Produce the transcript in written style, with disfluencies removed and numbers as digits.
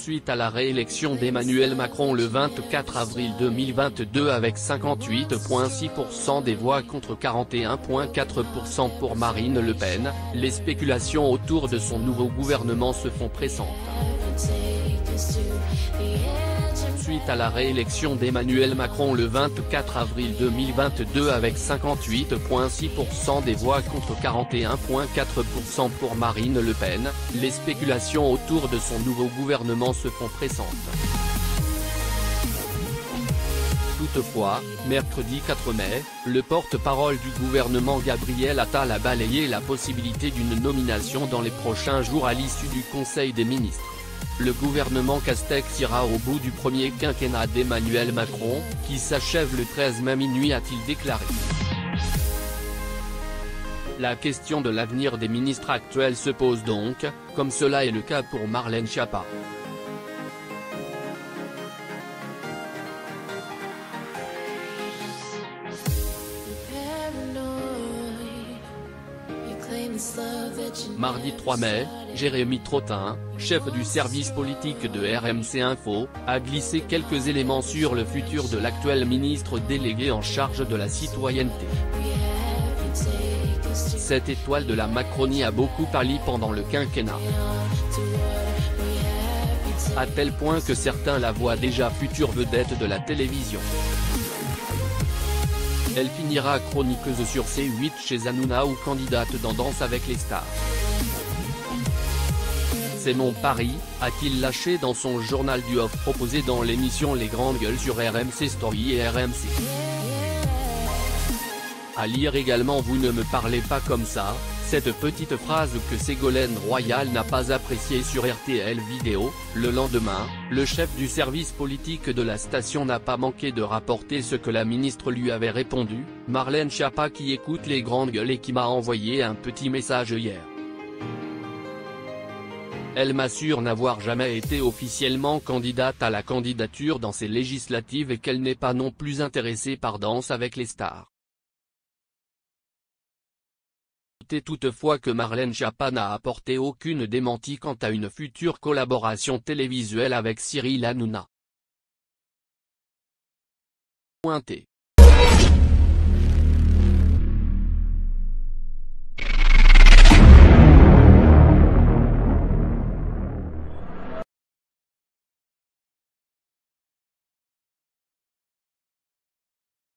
Suite à la réélection d'Emmanuel Macron le 24 avril 2022 avec 58,6% des voix contre 41,4% pour Marine Le Pen, les spéculations autour de son nouveau gouvernement se font pressantes. Suite à la réélection d'Emmanuel Macron le 24 avril 2022 avec 58,6% des voix contre 41,4% pour Marine Le Pen, les spéculations autour de son nouveau gouvernement se font pressantes. Toutefois, mercredi 4 mai, le porte-parole du gouvernement Gabriel Attal a balayé la possibilité d'une nomination dans les prochains jours à l'issue du Conseil des ministres. Le gouvernement Castex ira au bout du premier quinquennat d'Emmanuel Macron, qui s'achève le 13 mai minuit, a-t-il déclaré. La question de l'avenir des ministres actuels se pose donc, comme cela est le cas pour Marlène Schiappa. Mardi 3 mai, Jérémy Trottin, chef du service politique de RMC Info, a glissé quelques éléments sur le futur de l'actuel ministre délégué en charge de la citoyenneté. Cette étoile de la Macronie a beaucoup pâli pendant le quinquennat, à tel point que certains la voient déjà future vedette de la télévision. Elle finira chroniqueuse sur C8 chez Hanouna ou candidate dans Danse avec les stars. C'est mon pari, a-t-il lâché dans son journal du off proposé dans l'émission Les Grandes Gueules sur RMC Story et RMC. À lire également: vous ne me parlez pas comme ça, cette petite phrase que Ségolène Royal n'a pas appréciée sur RTL Vidéo. Le lendemain, le chef du service politique de la station n'a pas manqué de rapporter ce que la ministre lui avait répondu, Marlène Schiappa qui écoute Les Grandes Gueules et qui m'a envoyé un petit message hier. Elle m'assure n'avoir jamais été officiellement candidate à la candidature dans ces législatives et qu'elle n'est pas non plus intéressée par Danse avec les stars. Notez toutefois que Marlène Schiappa n'a apporté aucune démenti quant à une future collaboration télévisuelle avec Cyril Hanouna. Pointé.